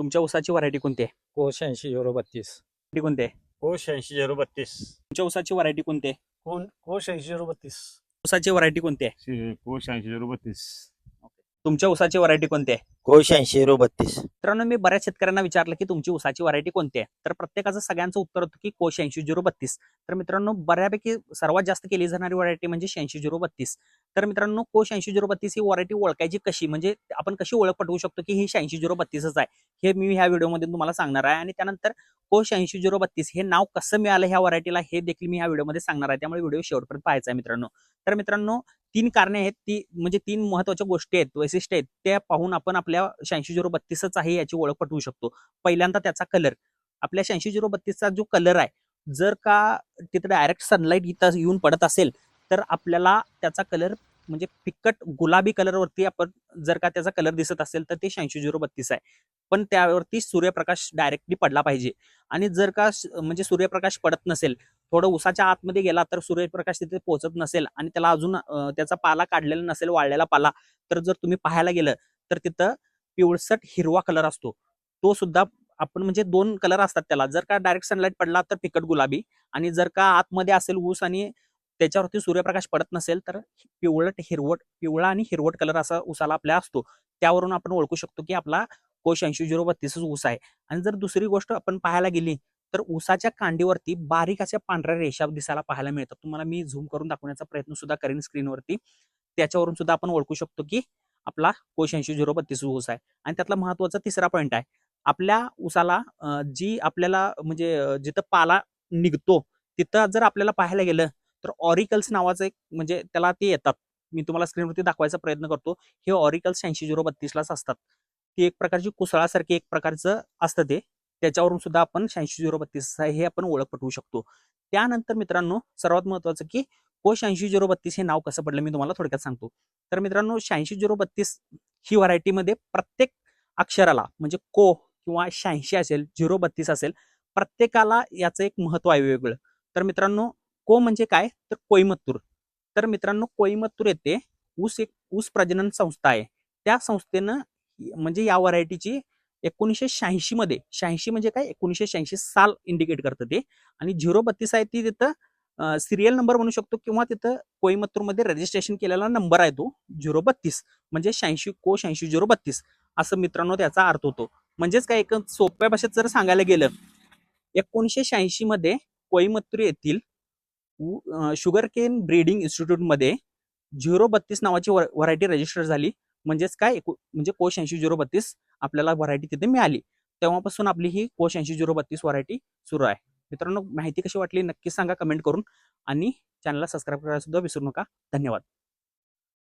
तुमच्या ऊसाची व्हरायटी कोणती आहे? कोश 80-032. व्हरायटी कोणती आहे? कोश 80-032. तुमच्या ऊसाची व्हरायटी कोणती आहे? कोश 80-032. ऊसाची व्हरायटी कोणती आहे? कोश 80-032. तुमच्या ऊसाची व्हरायटी कोणती आहे? कोश 80-032. मित्रांनो, मी बऱ्याच शेतकऱ्यांना विचारलं की तुमची ऊसाची व्हरायटी कोणती आहे, तर प्रत्येकाचं सगळ्यांचं उत्तर होतं की कोश 80-032. तर मित्रांनो, बऱ्यापैकी सर्वात जास्त केली जाणारी व्हरायटी म्हणजे 86-032. तर मित्रांनो, कोश 80-032 ही व्हरायटी ओळखायची कशी, म्हणजे आपण कशी ओळख पटवू शकतो की ही 86-032च आहे, हे मी ह्या व्हिडिओमध्ये तुम्हाला सांगणार आहे. आणि त्यानंतर कोश 80-032 हे नाव कसं मिळालं ह्या व्हरायटीला हे देखील मी ह्या व्हिडिओमध्ये सांगणार आहे. त्यामुळे व्हिडिओ शेवटपर्यंत पाहायचा आहे मित्रांनो. तर मित्रांनो, 3 कारणे आहेत, ती म्हणजे 3 महत्वाच्या गोष्टी आहेत, वैशिष्ट्य आहेत, त्या पाहून आपण आपल्या 86-032च आहे याची ओळख पटवू शकतो. पहिल्यांदा त्याचा कलर. आपल्या 86-032चा जो कलर आहे, जर का तिथे डायरेक्ट सनलाईट इथं येऊन पडत असेल तर आपल्याला त्याचा कलर म्हणजे फिक्कट गुलाबी कलरवरती आपण जर का त्याचा कलर दिसत असेल तर ते 86-032 आहे. पण त्यावरती सूर्यप्रकाश डायरेक्टली पडला पाहिजे. आणि जर का म्हणजे सूर्यप्रकाश पडत नसेल, थोडं उसाच्या आतमध्ये गेला तर सूर्यप्रकाश तिथे पोहोचत नसेल आणि त्याला अजून त्याचा पाला काढलेला नसेल, वाळलेला पाला, तर जर तुम्ही पाहायला गेलं तर तिथं पिवळसट हिरवा कलर असतो. तो सुद्धा आपण म्हणजे 2 कलर असतात त्याला. जर का डायरेक्ट सनलाईट पडला तर फिकट गुलाबी, आणि जर का आतमध्ये असेल ऊस आणि त्याच्यावरती सूर्यप्रकाश पडत नसेल तर पिवळा आणि हिरवट कलर असा ऊसाला आपल्या असतो. त्यावरून आपण ओळखू शकतो की आपला कोश 80-032 ऊस आहे. आणि जर दुसरी गोष्ट आपण पाहायला गेली तर ऊसाच्या कांडीवरती बारीक अशा पांढऱ्या रेषा दिसायला पाहायला मिळतात. तुम्हाला मी झूम करून दाखवण्याचा प्रयत्न सुद्धा करेन स्क्रीनवरती. त्याच्यावरून सुद्धा आपण ओळखू शकतो की आपला कोश 80-032 ऊस आहे. आणि त्यातला महत्वाचा तिसरा पॉईंट आहे, आपल्या ऊसाला जी आपल्याला म्हणजे जिथं पाला निघतो तिथं जर आपल्याला पाहायला गेलं तर ऑरिकल्स नावाचं एक म्हणजे त्याला ते येतात. मी तुम्हाला स्क्रीनवरती दाखवायचा प्रयत्न करतो. हे ऑरिकल्स 86-032 लाच असतात. ती एक प्रकारची कुसळासारखी एक प्रकारचं असतं ते. त्याच्यावरून सुद्धा आपण 86-032 हे आपण ओळख पटवू शकतो. त्यानंतर मित्रांनो, सर्वात महत्वाचं की कोश 80-032 हे नाव कसं पडलं मी तुम्हाला थोडक्यात सांगतो. तर मित्रांनो, 86-032 ही व्हरायटीमध्ये प्रत्येक अक्षराला म्हणजे को किंवा 86 असेल, 032 असेल, प्रत्येकाला याचं एक महत्व आहे वेगळं. तर मित्रांनो, को म्हणजे काय, तर कोईमत्तूर. तर मित्रांनो, कोईमत्तूर येथे एक ऊस प्रजनन संस्था आहे. त्या संस्थेनं म्हणजे या व्हरायटीची 1986 मध्ये, 86 म्हणजे काय, 1986 साल इंडिकेट करतं ते. आणि 032 आहे ती तिथं सिरियल नंबर म्हणू शकतो किंवा तिथं कोईमत्तूरमध्ये रजिस्ट्रेशन केलेला नंबर आहे तो 032, म्हणजे 86 कोश 80-032 असं मित्रांनो त्याचा अर्थ होतो. म्हणजेच काय, एक सोप्या भाषेत जर सांगायला गेलं, 1986 मध्ये कोईमत्तूर येथील शुगर केन ब्रीडिंग इन्स्टिट्यूट मध्ये 032 नावाची व्हरायटी रजिस्टर झाली. म्हणजेच काय, म्हणजे कोश 80-032 आपल्याला व्हरायटी तिथे मिळाली. तेव्हापासून आपली ही कोश 80-032 व्हरायटी सुरू आहे. मित्रांनो, माहिती कशी वाटली नक्की सांगा कमेंट करून, आणि चॅनलला सबस्क्राईब करायला सुद्धा विसरू नका. धन्यवाद.